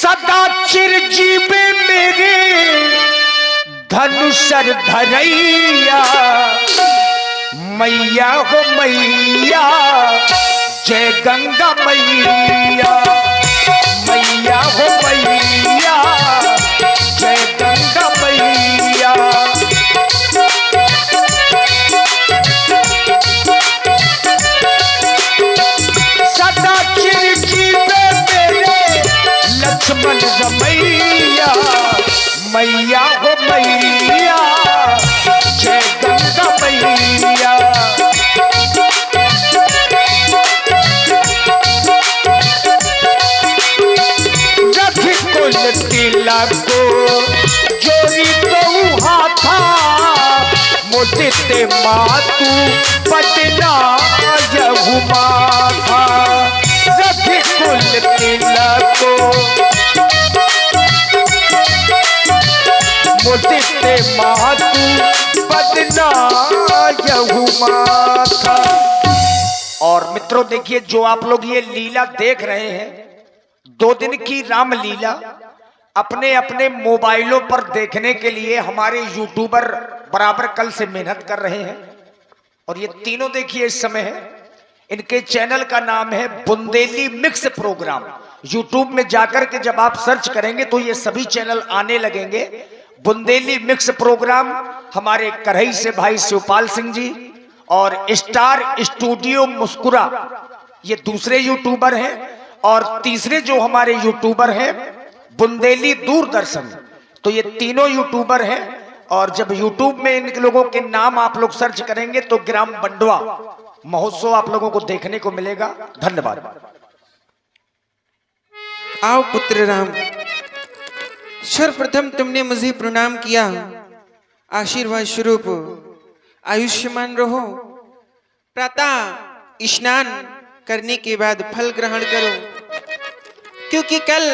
सदा चिरजीवे मेरे धनुषर धरैया, मैया हो मैया जय गंगा मैया, मैया हो मैया जय गंगा मैया। सदा चिरजीवे मेरे लक्ष्मण रमैया, मैया हो मैया जय गंगा मैया। रघुकुल तिलक को जोरी तो हाथा, मोदिते मातु पटना यहु माथा। रघुकुल तिलक को मोदिते मातु पटना यहु माथा। और मित्रों देखिए, जो आप लोग ये लीला देख रहे हैं, 2 दिन की राम लीला अपने अपने मोबाइलों पर देखने के लिए हमारे यूट्यूबर बराबर कल से मेहनत कर रहे हैं। और ये तीनों देखिए इस समय है, इनके चैनल का नाम है बुंदेली मिक्स प्रोग्राम। यूट्यूब में जाकर के जब आप सर्च करेंगे तो ये सभी चैनल आने लगेंगे। बुंदेली मिक्स प्रोग्राम हमारे करही से भाई शिवपाल सिंह जी, और स्टार स्टूडियो मुस्कुरा ये दूसरे यूट्यूबर हैं, और तीसरे जो हमारे यूट्यूबर हैं बुंदेली दूरदर्शन। तो ये तीनों यूट्यूबर हैं। और जब यूट्यूब में इन लोगों के नाम आप लोग सर्च करेंगे तो ग्राम बंडवा महोत्सव आप लोगों को देखने को मिलेगा। धन्यवाद। आओ पुत्र राम, सर्वप्रथम तुमने मुझे प्रणाम किया, आशीर्वाद स्वरूप आयुष्मान रहो। प्रातः स्नान करने के बाद फल ग्रहण करो, क्योंकि कल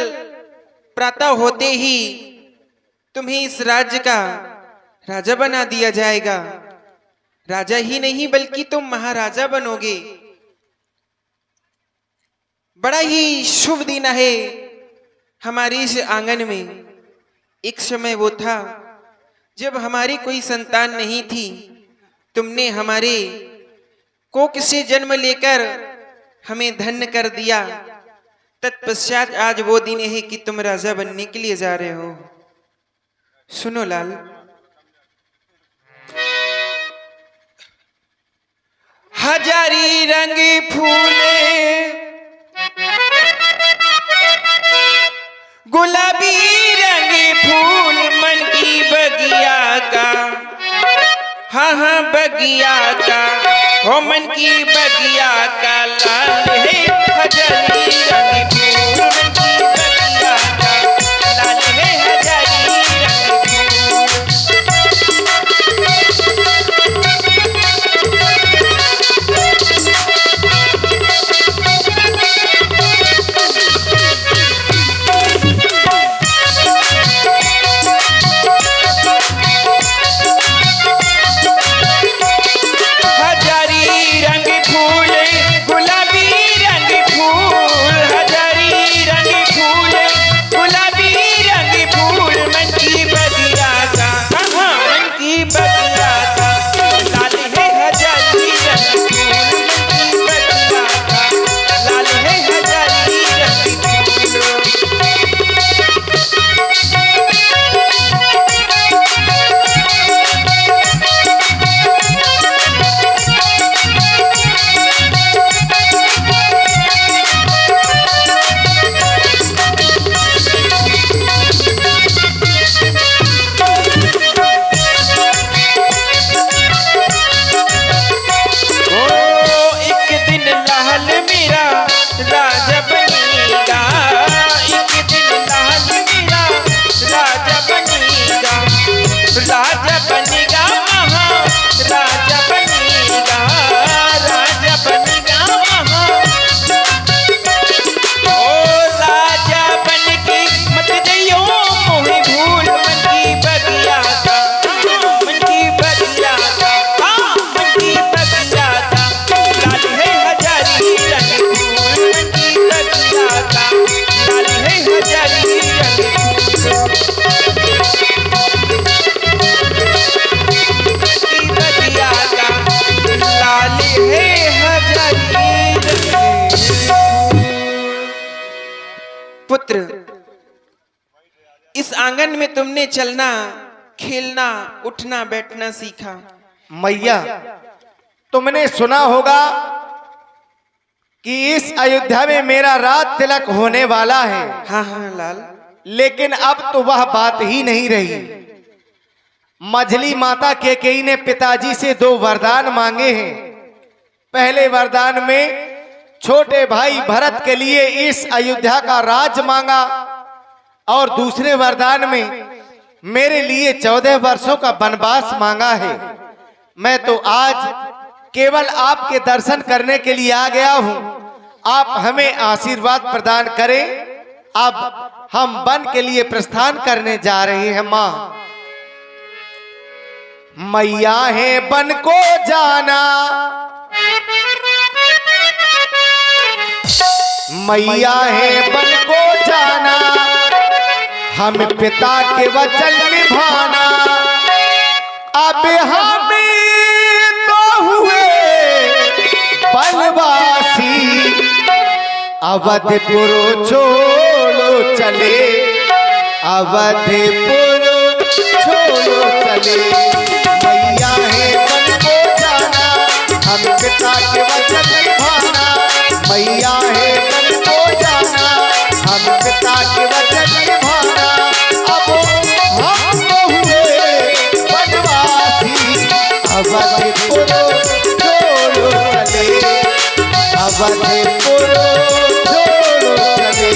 प्रातः होते ही तुम्हें इस राज्य का राजा बना दिया जाएगा। राजा ही नहीं बल्कि तुम महाराजा बनोगे। बड़ा ही शुभ दिन है हमारे इस आंगन में। एक समय वो था जब हमारी कोई संतान नहीं थी, तुमने हमारे कोख से जन्म लेकर हमें धन्य कर दिया। तत्पश्चात आज वो दिन है कि तुम राजा बनने के लिए जा रहे हो। सुनो लाल, हजारी रंग फूले गुलाबी रंग फूल मन की बगिया का, हाँ हाँ बगिया का, हो मन की बगिया का लाल है हजारी रंग फूल, मन की बगिया का लाल है हजारी रंग हजारी पुत्र, इस आंगन में तुमने चलना, खेलना, उठना, बैठना सीखा। मैया, तुमने सुना होगा कि इस अयोध्या में मेरा रात तिलक होने वाला है। हाँ हाँ लाल। लेकिन अब तो वह बात ही नहीं रही। मझली माता कैकेयी ने पिताजी से 2 वरदान मांगे हैं। पहले वरदान में छोटे भाई भरत के लिए इस अयोध्या का राज मांगा और दूसरे वरदान में मेरे लिए 14 वर्षों का वनवास मांगा है। मैं तो आज केवल आपके दर्शन करने के लिए आ गया हूं। आप हमें आशीर्वाद प्रदान करें। अब हम वन के लिए प्रस्थान करने जा रहे हैं। मां, मैया है वन को जाना, मैया है वन को जाना, हम पिता के वचन निभाना। अब हमें तो हुए वनवासी, अवधपुर छोड़ो चले, अवधपुर छोड़ो चले। मैया है वन को जाना, हम पिता के वचन निभाना। मैया है वन को जाना, हम पिता के वचन निभाना। अब हम तो हुए वनवासी, अवधपुर छोड़ो चले, अवधपुर छोड़ो चले।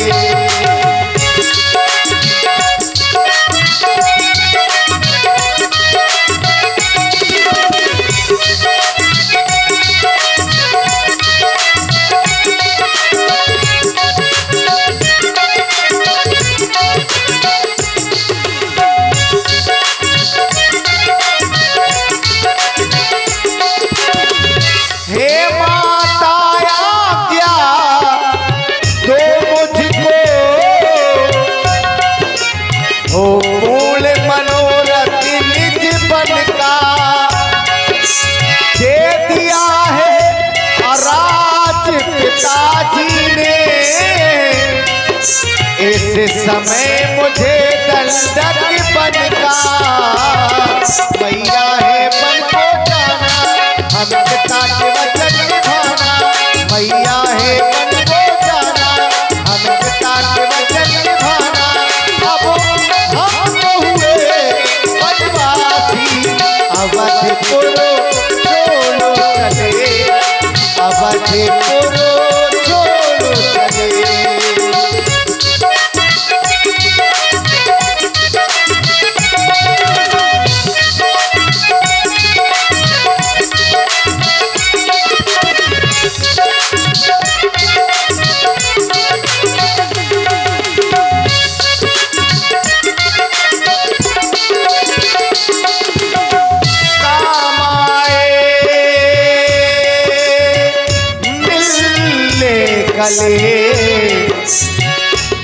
इस समय मुझे दंडक बनका। मैया है वन को जाना, हम पिता के वचन निभाना। मैया है वन को जाना, हम पिता के वचन निभाना। अब हम तो हुए वनवासी, अवधपुर छोड़ो चले, अवधपुर छोड़ो चले।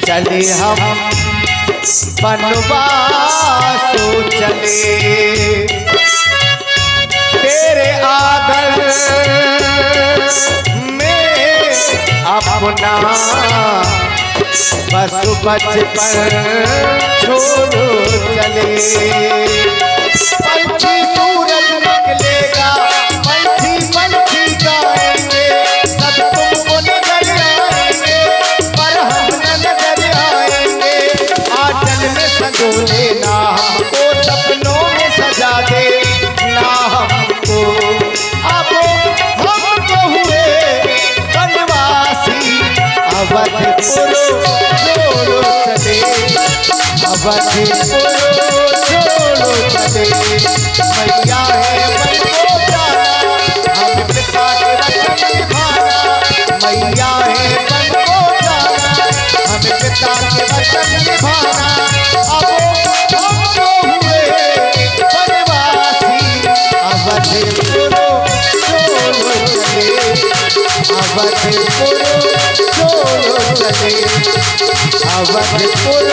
चले हम वनवासो चले, तेरे आदर में अपना बस बचपन छोड़ो चले। पंछी सूरज निकलेगा, पंछी पंछी गाएंगे, सब तुमको नजर आएंगे, पर हम न नजर आएंगे। आंचल में संजो लेना हमको, सपनों में सजा दे ना हमको। अब हम तो हुए वनवासी, अवधपुर छोड़ो चले, अवधपुर छोड़ो चले। मैया है वन को जाना, हम पिता के वचन निभाना। मैया है वन को जाना, हम पिता के वचन निभाना। अब हम तो हुए वनवासी, अवधपुर छोड़ो चले, अवधपुर छोड़ो चले, अवधपुर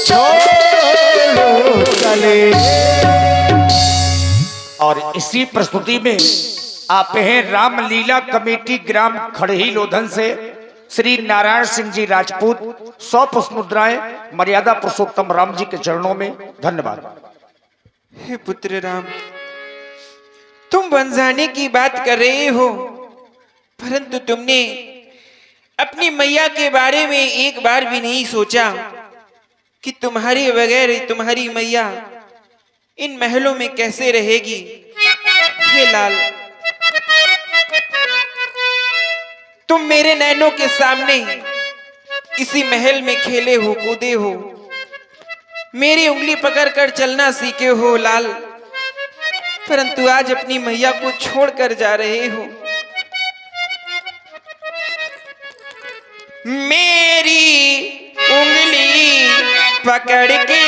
छोड़ो चले। और इसी प्रस्तुति में आप हैं रामलीला कमेटी ग्राम खड़ही लोधन से श्री नारायण सिंह जी राजपूत 100 पुष्प मुद्राएं मर्यादा पुरुषोत्तम राम जी के चरणों में। धन्यवाद। हे पुत्र राम, तुम बन जाने की बात कर रहे हो, परंतु तुमने अपनी मैया के बारे में एक बार भी नहीं सोचा कि तुम्हारे बगैर तुम्हारी मैया इन महलों में कैसे रहेगी। हे लाल, तुम मेरे नैनों के सामने इसी महल में खेले हो, कूदे हो, मेरी उंगली पकड़कर चलना सीखे हो लाल, परंतु आज अपनी मैया को छोड़कर जा रहे हो। मेरी उंगली पकड़ के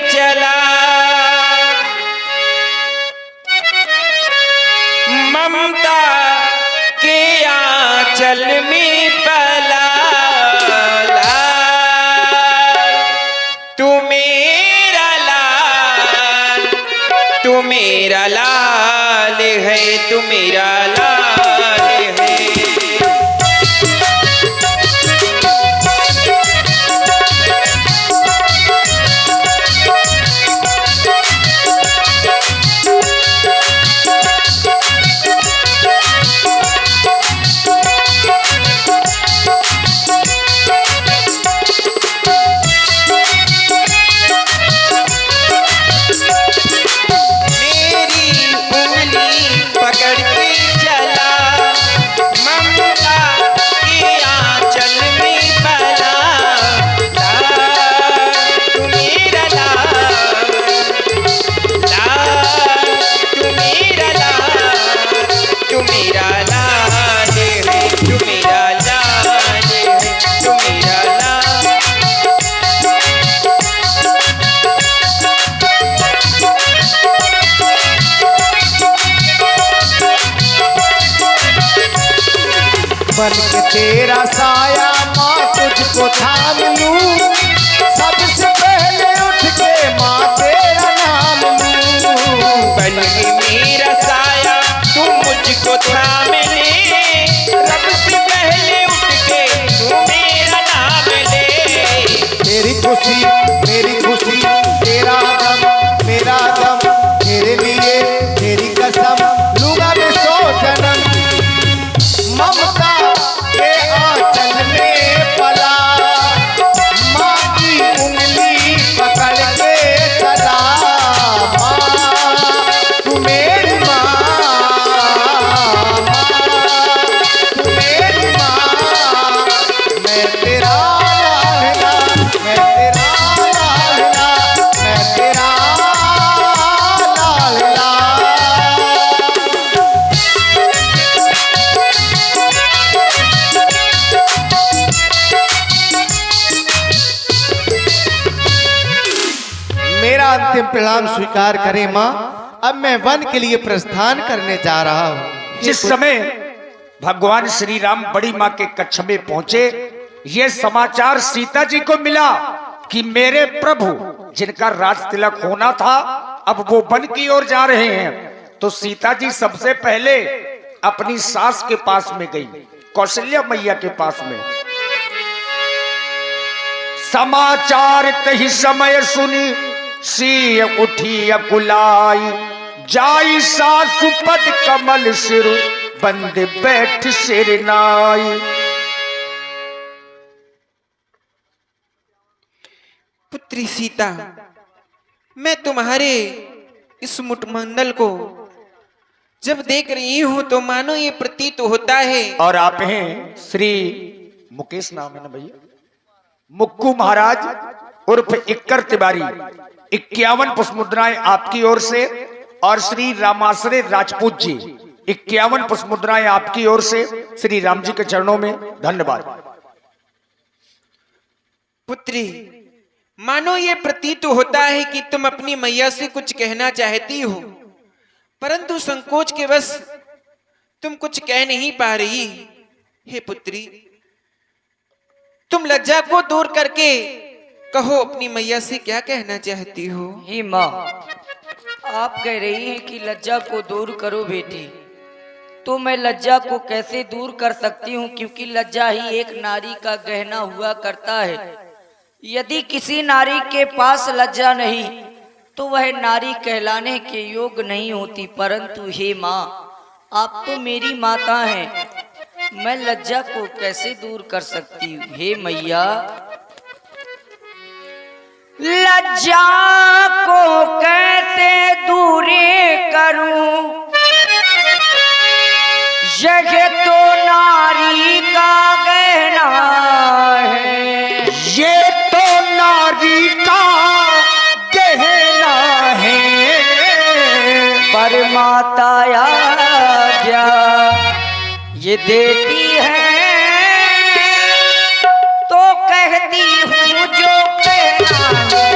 चला, ममता के आंचल में पला, तू मेरा लाल, तू मेरा लाल है, तू मेरा लाल है। बन के तेरा साया माँ तुझको थाम लूं, सबसे पहले उठ के माँ तेरा नाम लूं। बन के मेरा साया तू मुझको थाम ले, सबसे पहले उठ के तू मेरा नाम ले। तेरी खुशी तेरा गम मेरा गम, तेरे लिए तेरी कसम लूंगा मैं 100 जन्म। ममता के आंचल में पला, माँ की उंगली पकड़ के चला। माँ तू मेरी माँ, तू मेरी माँ, मैं तेरा लाडला, मैं तेरा लाडला, मैं तेरा लाडला। मेरा अंतिम प्रणाम स्वीकार करें माँ, अब मैं वन के लिए प्रस्थान करने जा रहा हूँ। जिस समय भगवान श्री राम बड़ी माँ के कक्ष में पहुंचे, ये समाचार सीता जी को मिला कि मेरे प्रभु जिनका राज तिलक होना था अब वो वन की ओर जा रहे हैं। तो सीता जी सबसे पहले अपनी सास के पास में गई, कौशल्या मैया के पास में। समाचार तही समय सुनी सी उठी अकुलाई, जाई सासु पद कमल सिर बंद बैठ सिर नाई। पुत्री सीता, मैं तुम्हारे इस मुखमंडल को जब देख रही हूं तो मानो ये प्रतीत होता है। और आप हैं श्री मुकेश नाम है ना भैया, मुक्कू महाराज उर्फ इक्कर तिवारी। 51 पुष्प मुद्राएं आपकी ओर से, और श्री रामाश्रय राजपूत जी 51 पुष्प मुद्राएं आपकी ओर से श्री राम जी के चरणों में। धन्यवाद। पुत्री, मानो ये प्रतीत होता है कि तुम अपनी मैया से कुछ कहना चाहती हो, परंतु संकोच के बस तुम कुछ कह नहीं पा रही। हे पुत्री, तुम लज्जा को दूर करके कहो अपनी मैया से क्या कहना चाहती हो। ही माँ, आप कह रही हैं कि लज्जा को दूर करो बेटी, तो मैं लज्जा को कैसे दूर कर सकती हूँ, क्योंकि लज्जा ही एक नारी का गहना हुआ करता है। यदि किसी नारी के पास लज्जा नहीं तो वह नारी कहलाने के योग नहीं होती। परंतु हे माँ, आप तो मेरी माता हैं, मैं लज्जा को कैसे दूर कर सकती हूँ। हे मैया, लज्जा को कैसे दूर करूं, यह तो नारी का गहना है, ये तो नारी का गहना है। पर माता आज्ञा ये देती है तो कहती हूँ जो कहना है।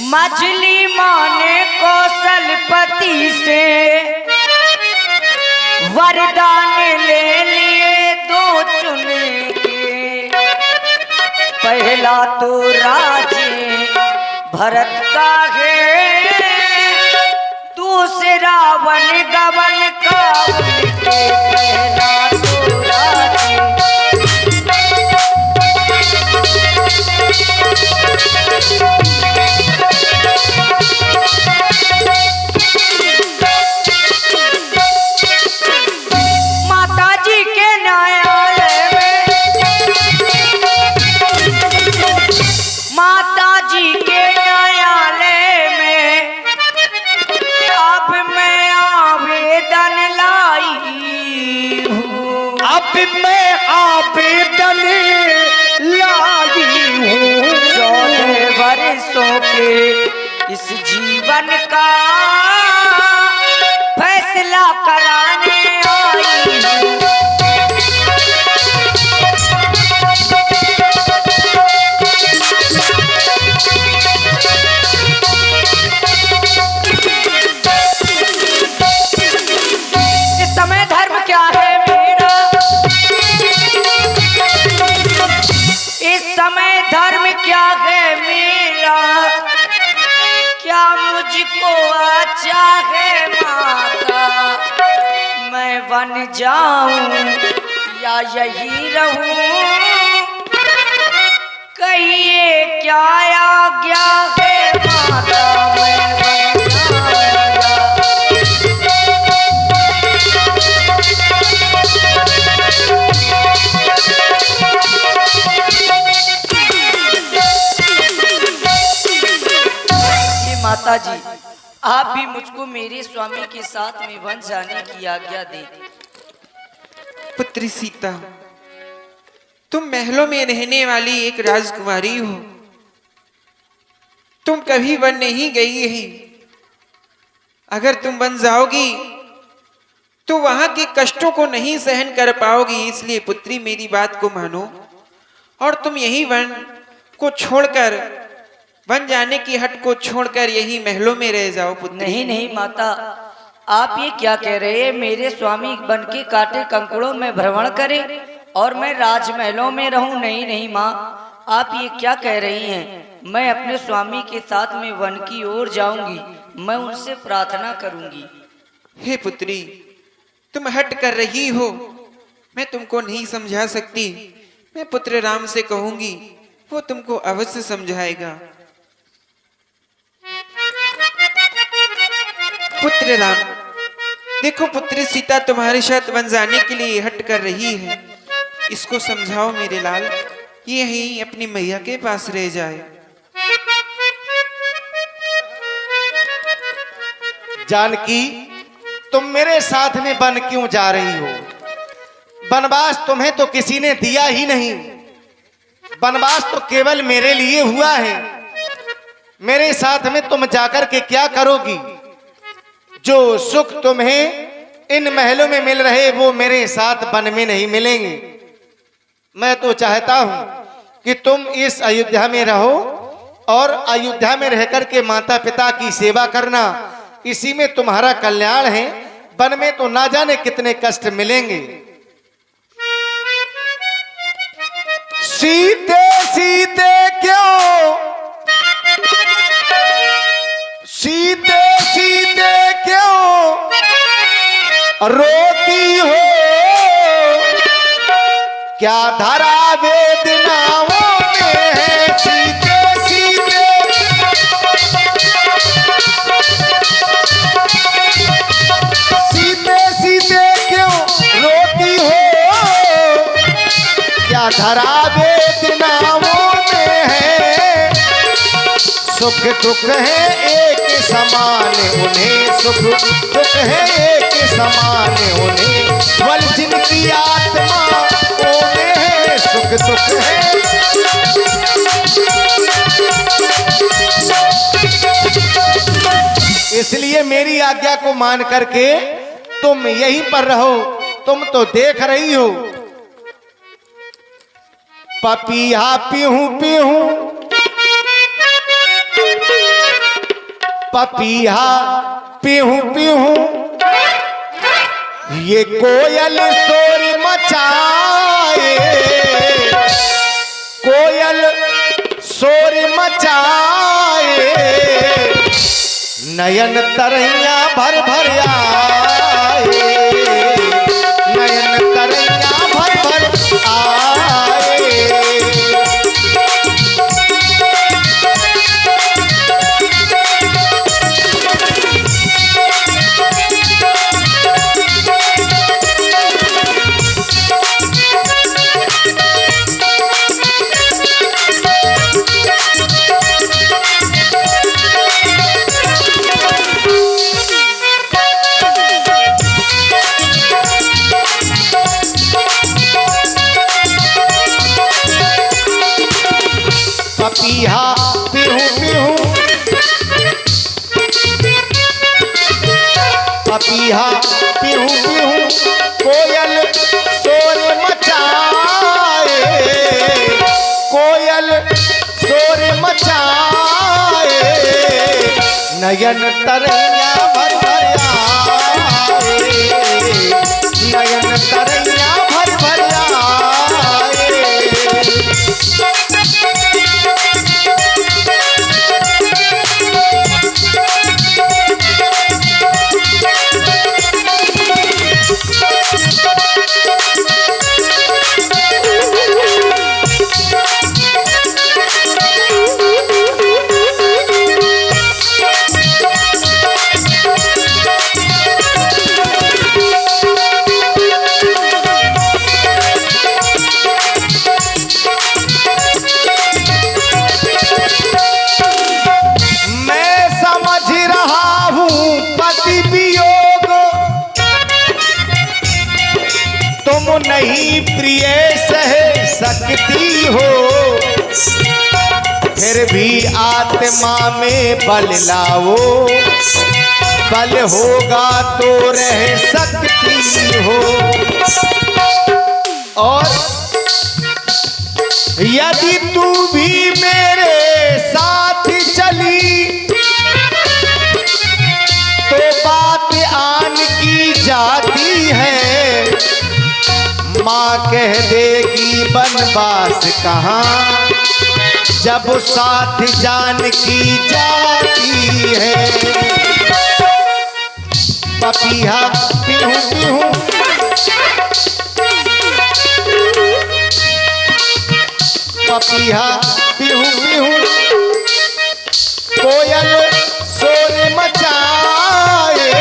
मछली माने कौशलपति से वरदान ले लिए दो चुन के। पहला तो राजे भरत का है, दूसरा वन गवन का उनके। पहला तो राजे मैं आवेदन लाई हूँ। 14 वर्षों के इस जीवन का फैसला कराने आई हूँ। इस समय धर्म क्या है मेरा, इस समय धर्म क्या है मेरा, क्या मुझको अच्छा है माता, मैं बन जाऊं या यही रहूं, कहिए क्या आज्ञा है माता, मैं बन जाऊं। माता जी, आप भी मुझको मेरे स्वामी के साथ में वन जाने की आज्ञा दे। पुत्री सीता, तुम महलों में रहने वाली एक राजकुमारी हो, तुम कभी वन नहीं गई है। अगर तुम वन जाओगी तो वहां के कष्टों को नहीं सहन कर पाओगी। इसलिए पुत्री मेरी बात को मानो और तुम यही वन को छोड़कर, वन जाने की हट को छोड़कर यही महलों में रह जाओ पुत्री। नहीं नहीं माता, आप ये क्या कह रहे हैं। मेरे स्वामी वन के कांटे कंकड़ों में भ्रमण करे और मैं राजमहलों में रहूं। नहीं नहीं माँ, आप ये क्या कह रही हैं। मैं अपने स्वामी के साथ में वन की ओर जाऊंगी, मैं उनसे प्रार्थना करूंगी। हे पुत्री, तुम हट कर रही हो, मैं तुमको नहीं समझा सकती। मैं पुत्र राम से कहूंगी, वो तुमको अवश्य समझाएगा। पुत्र राम, देखो पुत्री सीता तुम्हारे साथ वन जाने के लिए हट कर रही है, इसको समझाओ मेरे लाल, ये ही अपनी मैया के पास रह जाए। जानकी, तुम मेरे साथ में वन क्यों जा रही हो? वनवास तुम्हें तो किसी ने दिया ही नहीं। वनवास तो केवल मेरे लिए हुआ है। मेरे साथ में तुम जाकर के क्या करोगी? जो सुख तुम्हें इन महलों में मिल रहे वो मेरे साथ वन में नहीं मिलेंगे। मैं तो चाहता हूं कि तुम इस अयोध्या में रहो, और अयोध्या में रहकर के माता पिता की सेवा करना, इसी में तुम्हारा कल्याण है। वन में तो ना जाने कितने कष्ट मिलेंगे। सीते सीते क्यों, सीते सीते क्यों रोती हो, क्या धरा वेदनाओं में है। सीते सीते सीते सीते क्यों रोती हो, क्या धरा वेदनाओं में है। सुख दुख है एक समान उन्हें, सुख दुख है एक समान उन्हें, बल जिनकी आत्मा में है सुख दुख है। इसलिए मेरी आज्ञा को मान करके तुम यहीं पर रहो। तुम तो देख रही हो पपीहा पीहू पीहू, पपीहा पीहू पीहू, ये कोयल शोर मचाए, कोयल शोर मचाए, नयन तरैया भर भर आए, नयन तरैया भर भर आए। पपीहा पीहू पीहू, पपीहा पीहू पीहू, कोयल शोर मचाए, कोयल शोर मचाए, नयन तरैया भर भर आए, नयन तरैया भर भर आए। नहीं प्रिय सह सकती हो, फिर भी आत्मा में बल लाओ, बल होगा तो रह सकती हो। और यदि तू भी मेरे साथ चली तो बात आन की जाती है, माँ कह देगी बनवास कहाँ जब साथ जान की जाती है। पपीहा पीहू पीहू, पपीहा पीहू पीहू, कोयल शोर मचाए,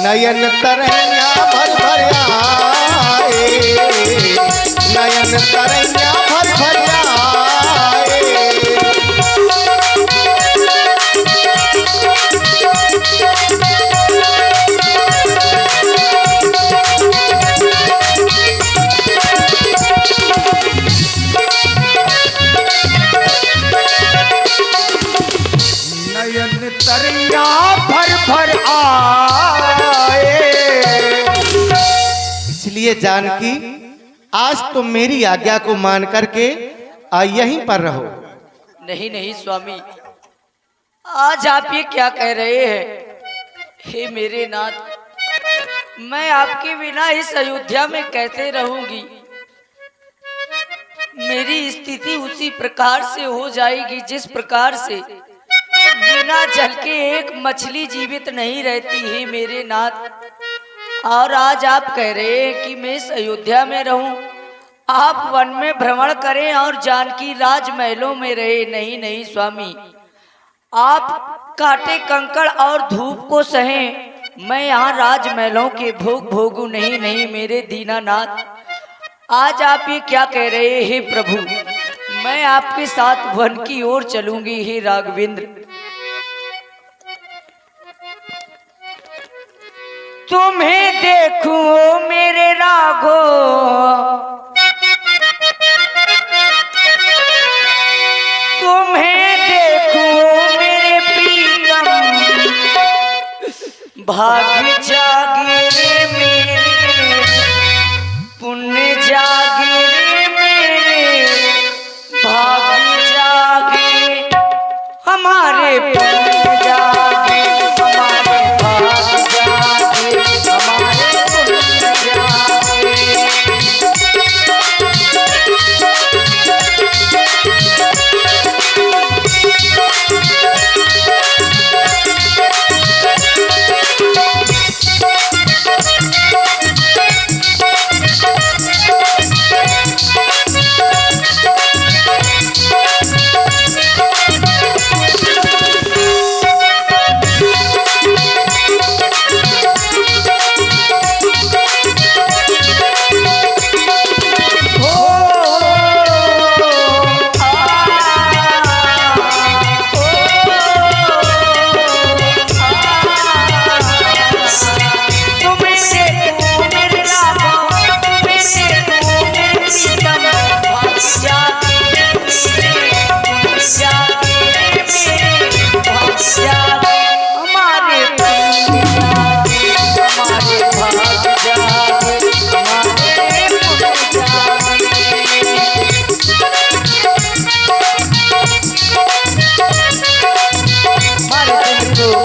नयन तरैया भर भर आए, नयन तरैया भर भर आए। नयन तरैया भर भर आए। इसलिए जानकी आज तुम मेरी आज्ञा को मान करके यहीं पर रहो। नहीं नहीं स्वामी, आज आप ये क्या कह रहे हैं? हे मेरे नाथ, मैं आपके बिना इस अयोध्या में कैसे रहूंगी? मेरी स्थिति उसी प्रकार से हो जाएगी जिस प्रकार से बिना जल के एक मछली जीवित नहीं रहती है मेरे नाथ। और आज आप कह रहे हैं कि मैं इस अयोध्या में रहूं, आप वन में भ्रमण करें और जानकी राजमहलों में रहे। नहीं नहीं स्वामी, आप कांटे कंकड़ और धूप को सहें, मैं यहाँ राजमहलों के भोग भोगू। नहीं नहीं मेरे दीनानाथ, आज आप ये क्या कह रहे हैं प्रभु? मैं आपके साथ वन की ओर चलूंगी हे राघवेंद्र। तुम्हें देखूं मेरे राघो, तुम्हें देखूं मेरे प्रीतम, भाग्य जागे रे मेरे, पुण्य जागे रे मेरे, भाग्य जागे हमारे, पुण्य जागे हमारे, भाग्य जागे हमारे, पुण्य जागे।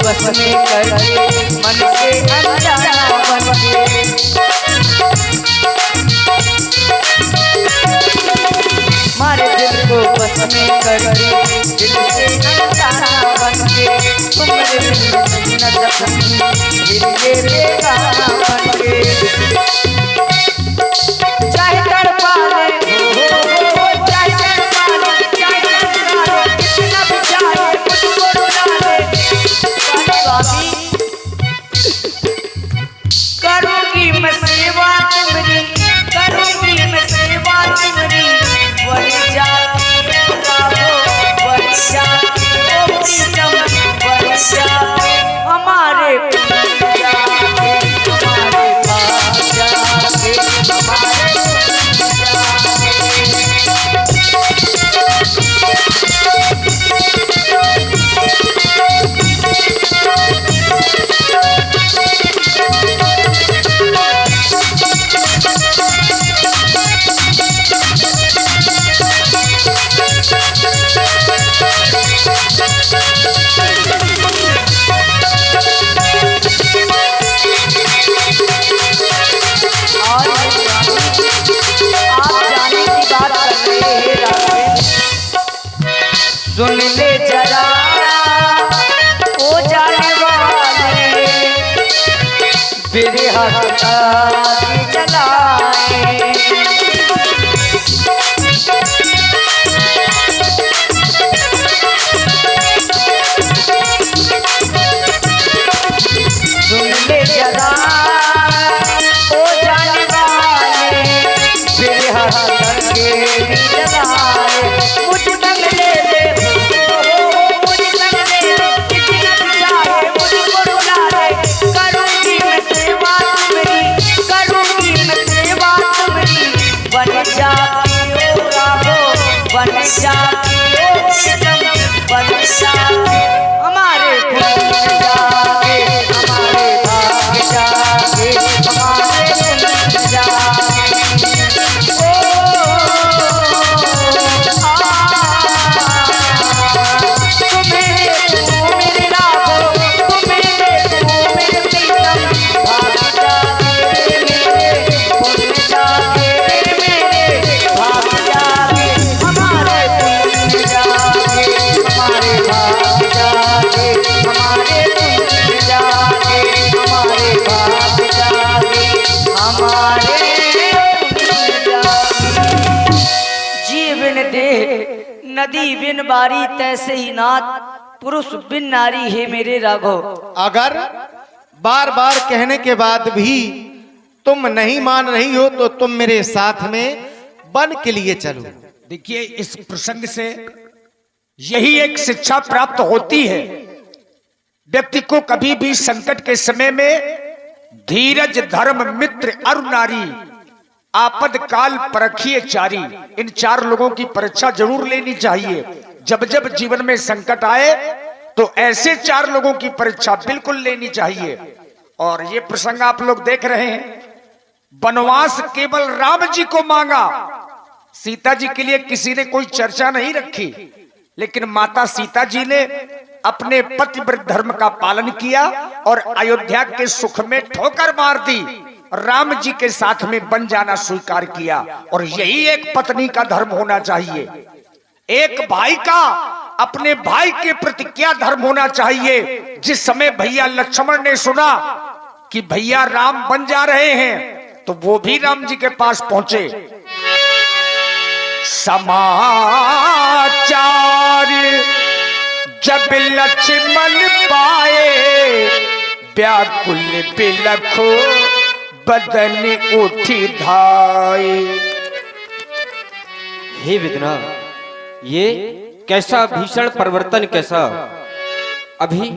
बस में करके मन से अनजाना बन के, मारे दिल को बस में करके दिल से अनजाना बन के, तुमरे बिन न सकूं दिल ये बेगाना बन के। चाहे तड़पा ले हो, चाहे तड़पा ले, चाहे तड़पा ले, कितना भी चाहे मुझको रुला ले। स्वामी करूंगी मैं सेवा तुम्हारी, करूंगी मैं सेवा तुम्हारी, वर जाके राघो, वर जाके ओ प्रीतम, वर जाके हमारे, पुण्य जाके हमारे, भाग जाके हमारे, पुण्य जाके। सुन ले जरा ओ जाने वाले, बिरहत आग जलाए। सुन ले जरा ओ जाने वाले, बिरहत के जलाए। मुझ तक ले ले हमारे, पुण्य जागे हमारे, भाग्य जागे हमारे, पुण्य जागे। ओ जी बिन देह नदी बिन बारी, तैसे ही नाथ पुरुष बिन नारी है मेरे राघव। अगर बार बार कहने के बाद भी तुम नहीं मान रही हो तो तुम मेरे साथ में वन के लिए चलो। देखिए, इस प्रसंग से यही एक शिक्षा प्राप्त होती है, व्यक्ति को कभी भी संकट के समय में धीरज, धर्म, मित्र, अरु नारी, आपद काल परखिए चारी, इन चार लोगों की परीक्षा जरूर लेनी चाहिए। जब जब जीवन में संकट आए तो ऐसे चार लोगों की परीक्षा बिल्कुल लेनी चाहिए। और ये प्रसंग आप लोग देख रहे हैं, वनवास केवल राम जी को मांगा, सीता जी के लिए किसी ने कोई चर्चा नहीं रखी, लेकिन माता सीता जी ने अपने पतिव्रत धर्म का पालन किया और अयोध्या के सुख में ठोकर मार दी, राम जी के साथ में बन जाना स्वीकार किया। और यही एक पत्नी का धर्म होना चाहिए, एक भाई का अपने भाई के प्रति क्या धर्म होना चाहिए। जिस समय भैया लक्ष्मण ने सुना कि भैया राम बन जा रहे हैं तो वो भी राम जी के पास पहुंचे। समाचार जब लक्ष्मण पाए, व्याकुल बिलखो बदन उठी धाये। हे विदना, ये कैसा भीषण परिवर्तन, कैसा! अभी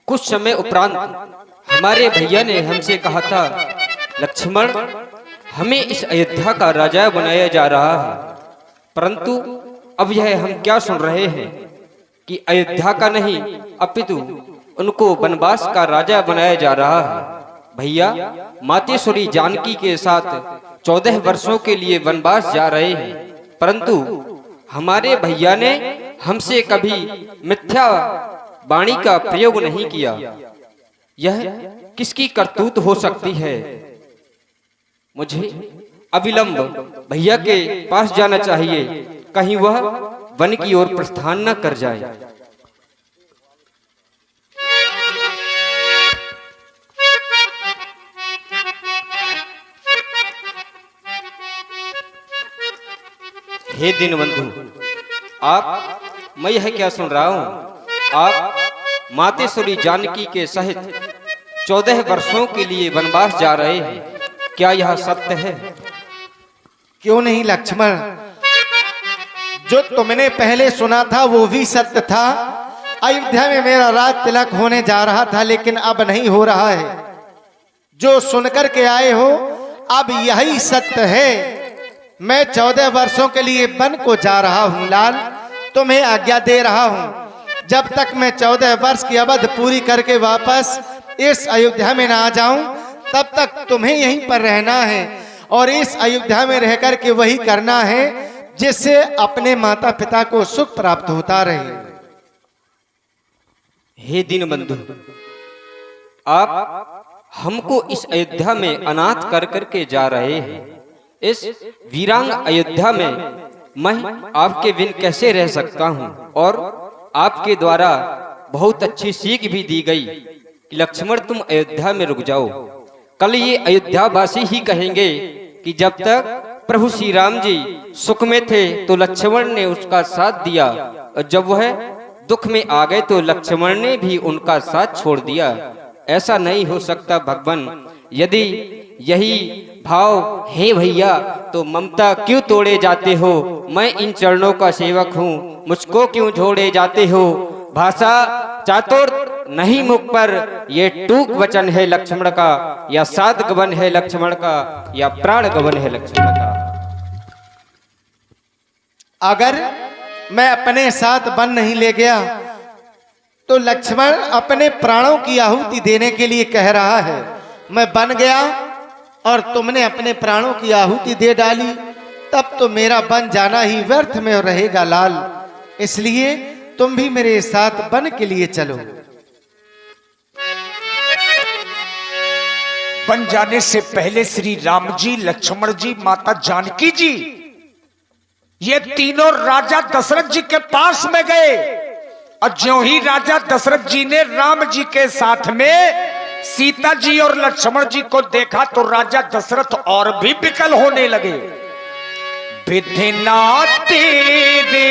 कुछ समय उपरांत हमारे भैया ने हमसे कहा था, लक्ष्मण, हमें इस अयोध्या का राजा बनाया जा रहा है, परंतु अब यह हम क्या सुन रहे हैं कि अयोध्या का नहीं अपितु उनको वनवास का राजा बनाया जा रहा है। भैया मातेश्वरी जानकी के साथ 14 वर्षों के लिए वनवास जा रहे हैं, परंतु हमारे भैया ने हमसे कभी मिथ्या वाणी का प्रयोग नहीं किया। यह किसकी करतूत हो सकती है? मुझे अविलंब भैया के पास जाना चाहिए, कहीं वह वन की ओर प्रस्थान न कर जाए। हे दीनबंधु, मैं यह क्या सुन रहा हूं? आप मातेश्वरी जानकी के सहित 14 वर्षों के लिए वनवास जा रहे हैं, क्या यह सत्य है? क्यों नहीं लक्ष्मण, जो तुमने पहले सुना था वो भी सत्य था। अयोध्या में मेरा राज तिलक होने जा रहा था, लेकिन अब नहीं हो रहा है। जो सुनकर के आए हो अब यही सत्य है। मैं 14 वर्षों के लिए वन को जा रहा हूं लाल, तुम्हें आज्ञा दे रहा हूं। जब तक मैं 14 वर्ष की अवधि पूरी करके वापस इस अयोध्या में ना आ जाऊं, तब तक तुम्हें यहीं पर रहना है और इस अयोध्या में रहकर के वही करना है जिससे अपने माता पिता को सुख प्राप्त होता रहे। हे दीनबंधु, आप हमको इस अयोध्या में अनाथ कर करके जा रहे हैं। इस वीरांग अयोध्या में मैं आपके बिन कैसे रह सकता हूं? और आपके द्वारा बहुत अच्छी सीख भी दी गई कि लक्ष्मण तुम अयोध्या में रुक जाओ। कल ये अयोध्या वासी ही कहेंगे कि जब तक प्रभु श्री राम जी सुख में थे तो लक्ष्मण ने उसका साथ दिया, और जब वह दुख में आ गए तो लक्ष्मण ने भी उनका साथ छोड़ दिया। ऐसा नहीं हो सकता भगवान। यदि यही भाव है भैया तो ममता क्यों तोड़े जाते हो? मैं इन चरणों का सेवक हूँ, मुझको क्यों छोड़े जाते हो? भाषा चातुर नहीं मुख पर, ये टूक वचन है लक्ष्मण का, या साध गवन है लक्ष्मण का, या प्राण गवन है लक्ष्मण का। अगर मैं अपने साथ वन नहीं ले गया तो लक्ष्मण अपने प्राणों की आहुति देने के लिए कह रहा है। मैं बन गया और तुमने अपने प्राणों की आहुति दे डाली, तब तो मेरा बन जाना ही व्यर्थ में रहेगा लाल। इसलिए तुम भी मेरे साथ बन के लिए चलो। बन जाने से पहले श्री राम जी, लक्ष्मण जी, माता जानकी जी, ये तीनों राजा दशरथ जी के पास में गए। और ज्यों ही राजा दशरथ जी ने राम जी के साथ में सीता जी और लक्ष्मण जी को देखा तो राजा दशरथ और भी विकल होने लगे। विधि ना तेरे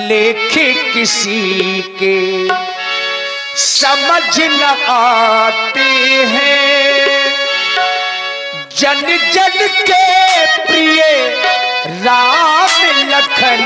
लेखे किसी के समझ न आते हैं, जन जन के प्रिय राम लखन